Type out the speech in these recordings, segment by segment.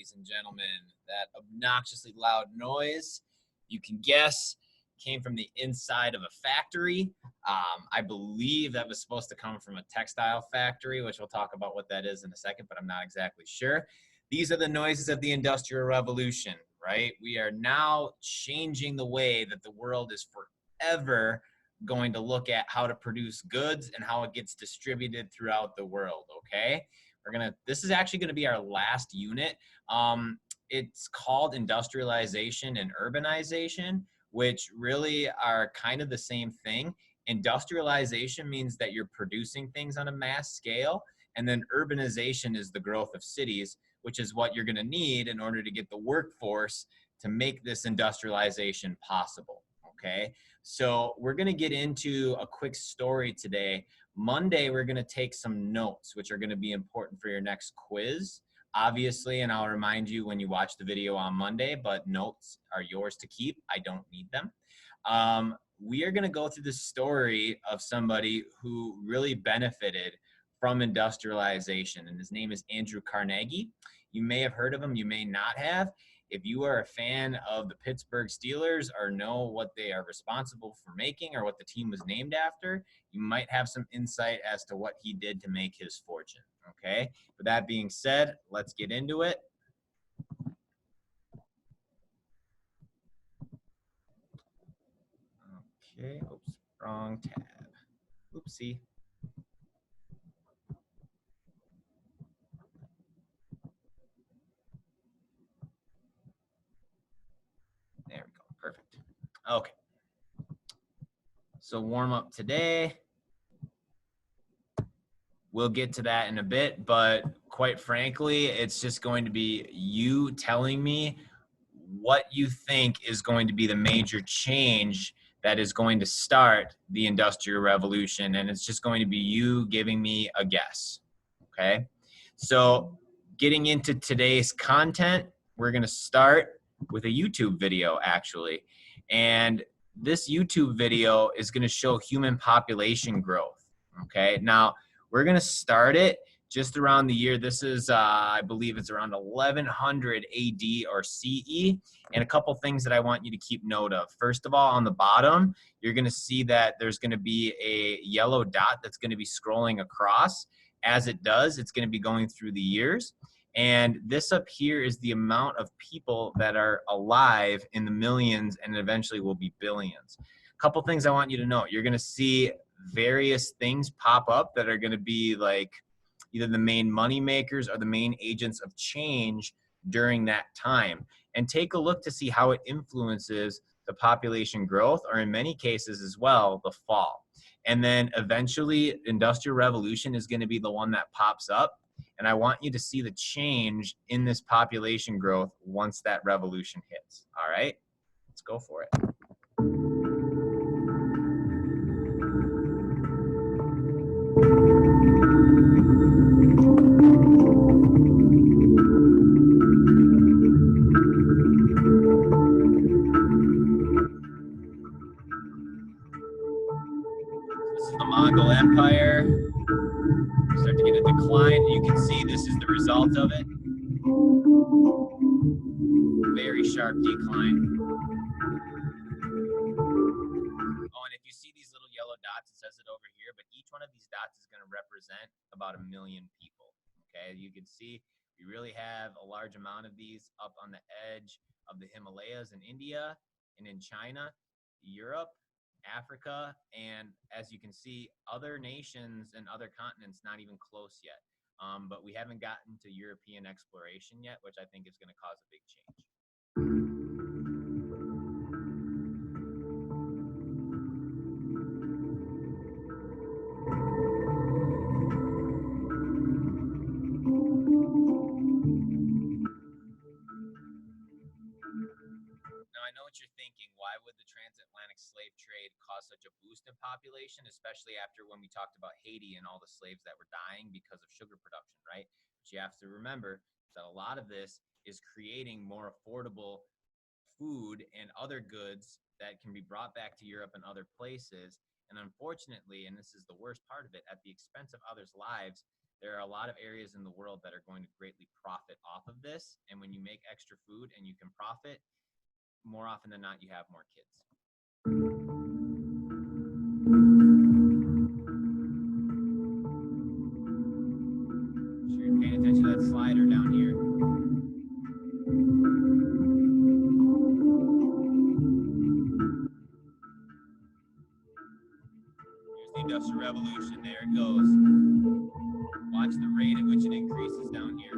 ladies and gentlemen. That obnoxiously loud noise, you can guess, came from the inside of a factory. I believe that was supposed to come from a textile factory, which we'll talk about what that is in a second, but I'm not exactly sure. These are the noises of the Industrial Revolution, right? We are now changing the way that the world is forever going to look at how to produce goods and how it gets distributed throughout the world, okay? This is actually gonna be our last unit. It's called industrialization and urbanization, which really are kind of the same thing. Industrialization means that you're producing things on a mass scale, and then urbanization is the growth of cities, which is what you're gonna need in order to get the workforce to make this industrialization possible, okay? So we're gonna get into a quick story today. Monday, we're gonna take some notes, which are gonna be important for your next quiz, obviously, and I'll remind you when you watch the video on Monday, but notes are yours to keep. I don't need them. We are gonna go through the story of somebody who really benefited from industrialization, and his name is Andrew Carnegie. You may have heard of him, you may not have. If you are a fan of the Pittsburgh Steelers or know what they are responsible for making or what the team was named after, you might have some insight as to what he did to make his fortune, okay? With that being said, let's get into it. Okay, oops, wrong tab. Oopsie. There we go, perfect. Okay. So warm up today. We'll get to that in a bit, but quite frankly, it's just going to be you telling me what you think is going to be the major change that is going to start the Industrial Revolution. And it's just going to be you giving me a guess, okay? So getting into today's content, we're gonna start with a YouTube video, actually. And this YouTube video is gonna show human population growth, okay? Now, we're gonna start it just around the year. This is, I believe it's around 1100 AD or CE. And a couple things that I want you to keep note of. First of all, on the bottom, you're gonna see that there's gonna be a yellow dot that's gonna be scrolling across. As it does, it's gonna be going through the years. And this up here is the amount of people that are alive in the millions and eventually will be billions. A couple things I want you to know. You're gonna see various things pop up that are gonna be like either the main money makers or the main agents of change during that time. And take a look to see how it influences the population growth, or in many cases as well, the fall. And then eventually Industrial Revolution is going to be the one that pops up. And I want you to see the change in this population growth once that revolution hits. All right, let's go for it. Mongol Empire start to get a decline. You can see this is the result of it. Very sharp decline. Oh, and if you see these little yellow dots, it says it over here, but each one of these dots is going to represent about 1 million people. Okay, you can see we really have a large amount of these up on the edge of the Himalayas in India and in China, Europe, Africa, and as you can see, other nations and other continents not even close yet. But we haven't gotten to European exploration yet, which I think is going to cause a big change. I know what you're thinking. Why would the transatlantic slave trade cause such a boost in population, especially after when we talked about Haiti and all the slaves that were dying because of sugar production, right? But you have to remember that a lot of this is creating more affordable food and other goods that can be brought back to Europe and other places. And unfortunately, and this is the worst part of it, at the expense of others' lives, There are a lot of areas in the world that are going to greatly profit off of this. And when you make extra food and you can profit, more often than not, you have more kids. Sure you're paying attention to that slider down here. Here's the Industrial Revolution. There it goes. Watch the rate at which it increases down here.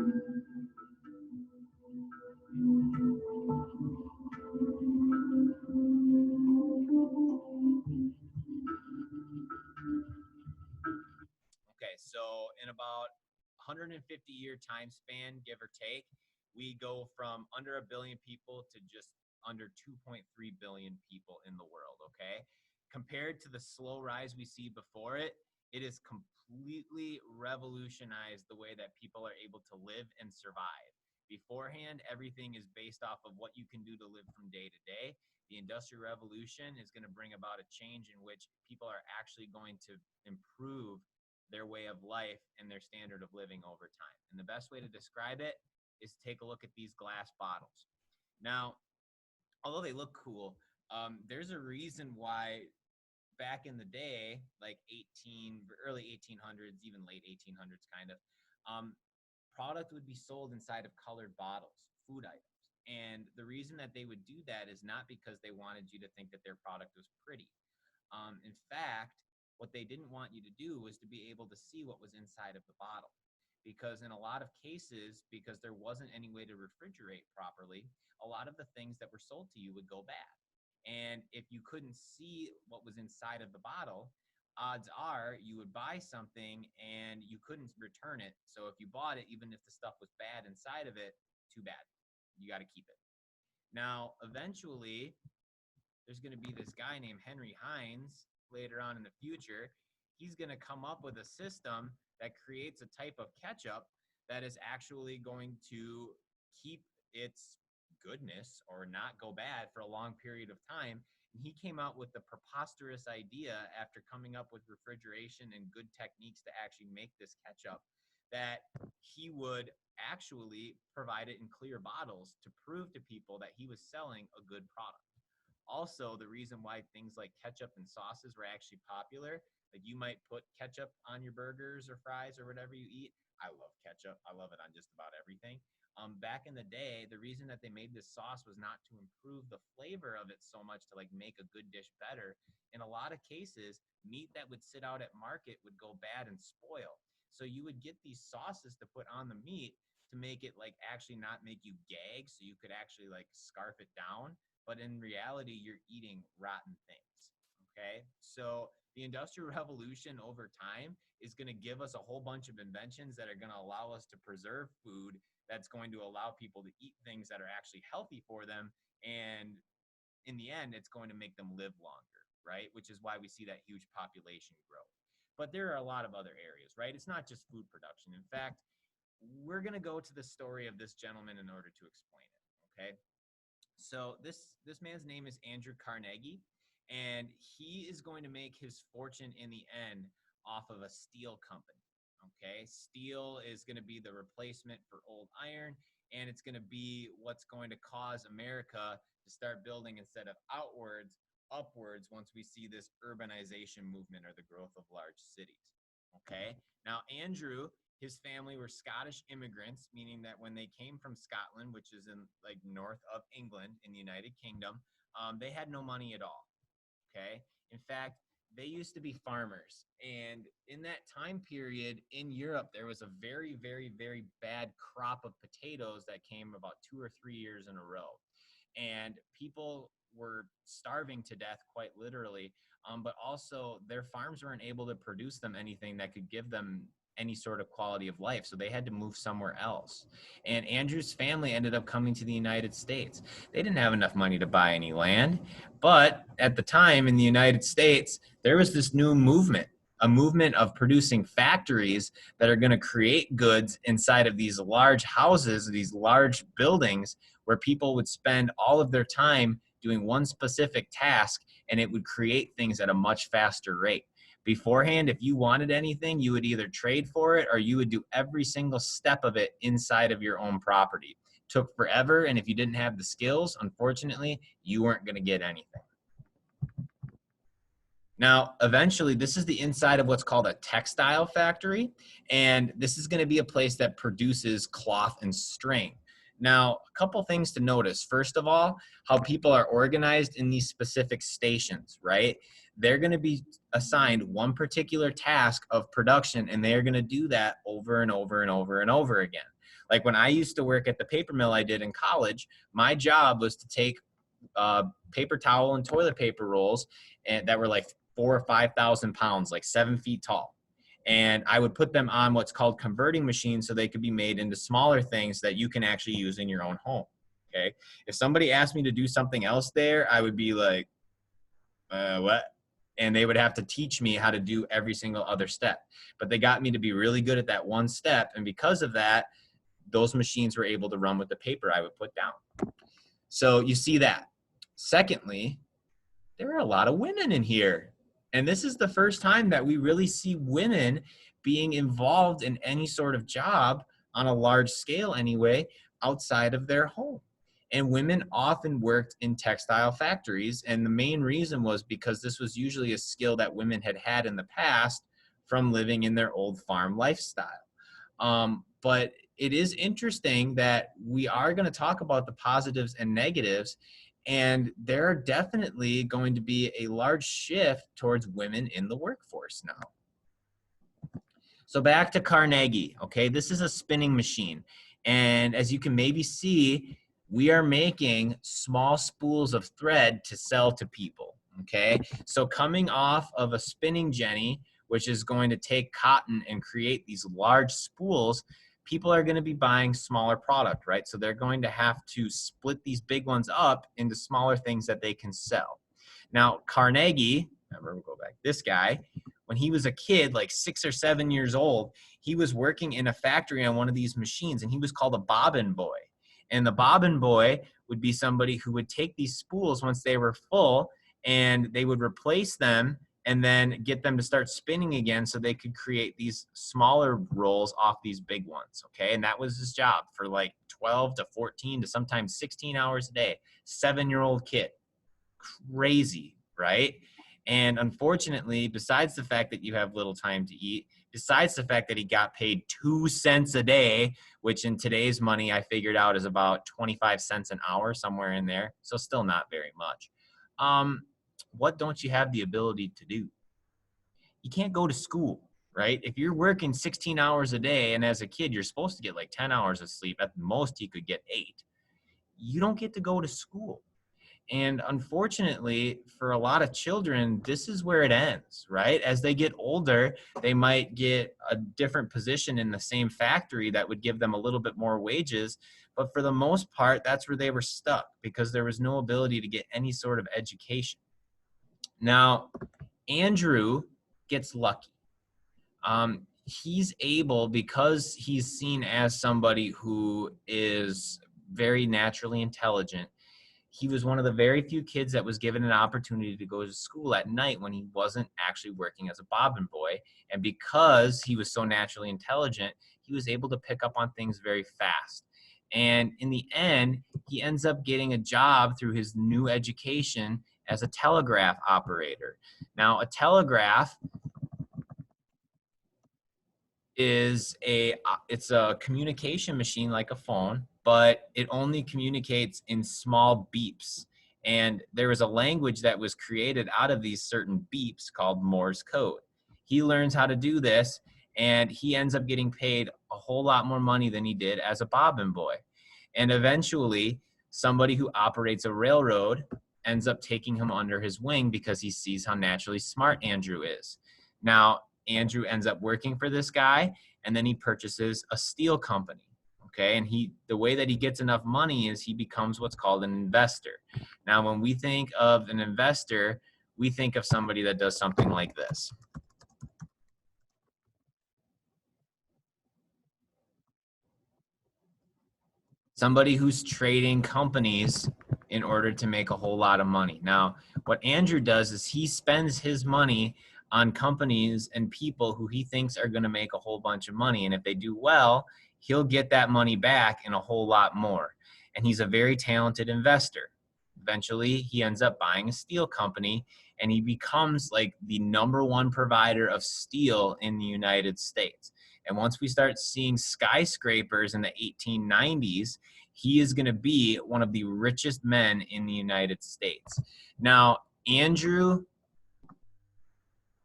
Okay, so in about 150-year time span, give or take, we go from under 1 billion people to just under 2.3 billion people in the world, okay? Compared to the slow rise we see before it, it has completely revolutionized the way that people are able to live and survive. Beforehand, everything is based off of what you can do to live from day to day. The Industrial Revolution is going to bring about a change in which people are actually going to improve their way of life and their standard of living over time. And the best way to describe it is take a look at these glass bottles. Now, although they look cool, there's a reason why back in the day, like early 1800s, even late 1800s kind of, product would be sold inside of colored bottles, food items. And the reason that they would do that is not because they wanted you to think that their product was pretty. In fact, what they didn't want you to do was to be able to see what was inside of the bottle. Because in a lot of cases, because there wasn't any way to refrigerate properly, a lot of the things that were sold to you would go bad. And if you couldn't see what was inside of the bottle, odds are you would buy something and you couldn't return it. So if you bought it, even if the stuff was bad inside of it, too bad. You got to keep it. Now, eventually, there's going to be this guy named Henry Heinz later on in the future. He's going to come up with a system that creates a type of ketchup that is actually going to keep its goodness or not go bad for a long period of time. And he came out with the preposterous idea after coming up with refrigeration and good techniques to actually make this ketchup that he would actually provide it in clear bottles to prove to people that he was selling a good product. Also, the reason why things like ketchup and sauces were actually popular, like you might put ketchup on your burgers or fries or whatever you eat. I love ketchup. I love it on just about everything. Back in the day, the reason that they made this sauce was not to improve the flavor of it so much to like make a good dish better. In a lot of cases, meat that would sit out at market would go bad and spoil. So you would get these sauces to put on the meat to make it like actually not make you gag, so you could actually like scarf it down. But in reality, you're eating rotten things, okay? So the Industrial Revolution over time is going to give us a whole bunch of inventions that are going to allow us to preserve food, that's going to allow people to eat things that are actually healthy for them. And in the end, it's going to make them live longer, right? Which is why we see that huge population growth. But there are a lot of other areas, right? It's not just food production. In fact, we're going to go to the story of this gentleman in order to explain it, okay? So this man's name is Andrew Carnegie, and he is going to make his fortune in the end off of a steel company. Okay, steel is going to be the replacement for old iron, and it's going to be what's going to cause America to start building instead of outwards, upwards once we see this urbanization movement or the growth of large cities. Okay, now Andrew, his family were Scottish immigrants, meaning that when they came from Scotland, which is in like north of England in the United Kingdom, they had no money at all. Okay, in fact, they used to be farmers. And in that time period in Europe, there was a very, very, very bad crop of potatoes that came about 2 or 3 years in a row. And people were starving to death, quite literally. But also their farms weren't able to produce them anything that could give them any sort of quality of life. So they had to move somewhere else. And Andrew's family ended up coming to the United States. They didn't have enough money to buy any land. But at the time in the United States, there was this new movement, a movement of producing factories that are going to create goods inside of these large houses, these large buildings, where people would spend all of their time doing one specific task, and it would create things at a much faster rate. Beforehand, if you wanted anything, you would either trade for it or you would do every single step of it inside of your own property. Took forever, and if you didn't have the skills, unfortunately, you weren't going to get anything. Now, eventually, this is the inside of what's called a textile factory, and this is going to be a place that produces cloth and string. Now, a couple things to notice. First of all, how people are organized in these specific stations, right? They're going to be assigned one particular task of production, and they're going to do that over and over and over and over again. Like when I used to work at the paper mill I did in college, my job was to take paper towel and toilet paper rolls and that were like 4,000 or 5,000 pounds, like 7 feet tall. And I would put them on what's called converting machines so they could be made into smaller things that you can actually use in your own home. Okay. If somebody asked me to do something else there, I would be like, what? And they would have to teach me how to do every single other step. But they got me to be really good at that one step. And because of that, those machines were able to run with the paper I would put down. So you see that. Secondly, there are a lot of women in here. And this is the first time that we really see women being involved in any sort of job on a large scale anyway, outside of their home. And women often worked in textile factories. And the main reason was because this was usually a skill that women had had in the past from living in their old farm lifestyle. But it is interesting that we are going to talk about the positives and negatives, and there are definitely going to be a large shift towards women in the workforce now. So back to Carnegie, okay? This is a spinning machine. And as you can maybe see, we are making small spools of thread to sell to people, okay? So coming off of a spinning jenny, which is going to take cotton and create these large spools, people are going to be buying smaller product, right? So they're going to have to split these big ones up into smaller things that they can sell. Now, Carnegie, remember, we'll go back, this guy, when he was a kid, like 6 or 7 years old, he was working in a factory on one of these machines, and he was called a bobbin boy. And the bobbin boy would be somebody who would take these spools once they were full, and they would replace them and then get them to start spinning again so they could create these smaller rolls off these big ones, okay? And that was his job for like 12 to 14 to sometimes 16 hours a day. 7-year-old kid. Crazy, right? And unfortunately, besides the fact that you have little time to eat, besides the fact that he got paid 2 cents a day, which in today's money I figured out is about 25 cents an hour, somewhere in there, so still not very much. What don't you have the ability to do? You can't go to school, right? If you're working 16 hours a day, and as a kid, you're supposed to get like 10 hours of sleep. At most, you could get 8. You don't get to go to school. And unfortunately, for a lot of children, this is where it ends, right? As they get older, they might get a different position in the same factory that would give them a little bit more wages. But for the most part, that's where they were stuck because there was no ability to get any sort of education. Now, Andrew gets lucky. He's able, because he's seen as somebody who is very naturally intelligent, he was one of the very few kids that was given an opportunity to go to school at night when he wasn't actually working as a bobbin boy. And because he was so naturally intelligent, he was able to pick up on things very fast. And in the end, he ends up getting a job through his new education as a telegraph operator. Now, a telegraph is it's a communication machine like a phone, but it only communicates in small beeps. And there was a language that was created out of these certain beeps called Morse code. He learns how to do this, and he ends up getting paid a whole lot more money than he did as a bobbin boy. And eventually, somebody who operates a railroad ends up taking him under his wing because he sees how naturally smart Andrew is. Now, Andrew ends up working for this guy, and then he purchases a steel company. Okay, and the way that he gets enough money is he becomes what's called an investor. Now, when we think of an investor, we think of somebody that does something like this. Somebody who's trading companies in order to make a whole lot of money. Now, what Andrew does is he spends his money on companies and people who he thinks are going to make a whole bunch of money. And if they do well, he'll get that money back and a whole lot more. And he's a very talented investor. Eventually, he ends up buying a steel company and he becomes like the #1 provider of steel in the United States. And once we start seeing skyscrapers in the 1890s, he is going to be one of the richest men in the United States. Now, Andrew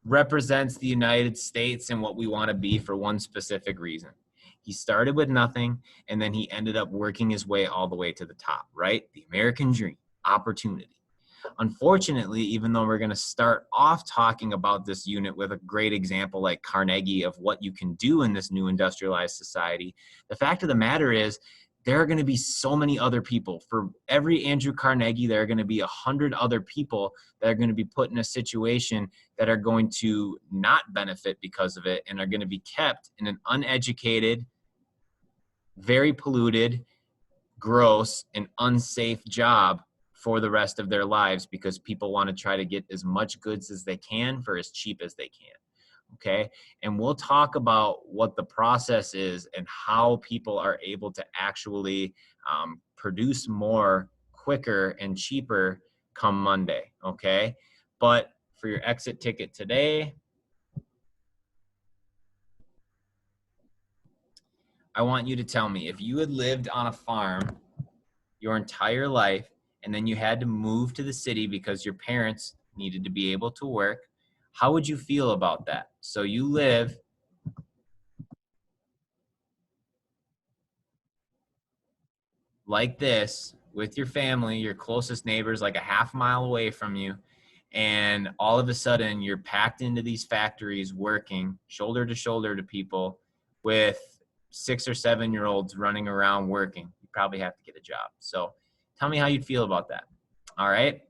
represents the United States and what we want to be for one specific reason. He started with nothing, and then he ended up working his way all the way to the top, right? The American dream, opportunity. Unfortunately, even though we're going to start off talking about this unit with a great example like Carnegie of what you can do in this new industrialized society, the fact of the matter is there are going to be so many other people. For every Andrew Carnegie, there are going to be 100 other people that are going to be put in a situation that are going to not benefit because of it and are going to be kept in an uneducated, very polluted, gross, and unsafe job for the rest of their lives because people want to try to get as much goods as they can for as cheap as they can. Okay. And we'll talk about what the process is and how people are able to actually produce more quicker and cheaper come Monday. Okay. But for your exit ticket today, I want you to tell me if you had lived on a farm your entire life and then you had to move to the city because your parents needed to be able to work, how would you feel about that? So you live like this with your family, your closest neighbors like a half-mile away from you, and all of a sudden you're packed into these factories working shoulder to shoulder to people with 6 or 7-year-olds running around working. You probably have to get a job. So tell me how you'd feel about that. All right.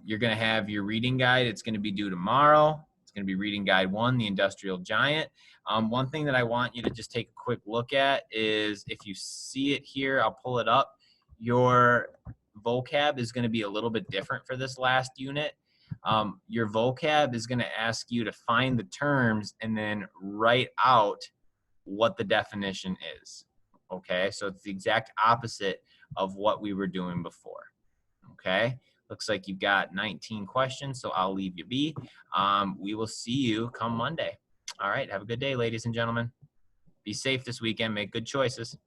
You're going to have your reading guide. It's going to be due tomorrow. It's going to be reading guide 1, The Industrial Giant. One thing that I want you to just take a quick look at is if you see it here, I'll pull it up. Your vocab is going to be a little bit different for this last unit. Your vocab is going to ask you to find the terms and then write out what the definition is. Okay, so it's the exact opposite of what we were doing before. Okay, looks like you've got 19 questions, so I'll leave you be. We will see you come Monday. All right, have a good day, ladies and gentlemen. Be safe this weekend. Make good choices.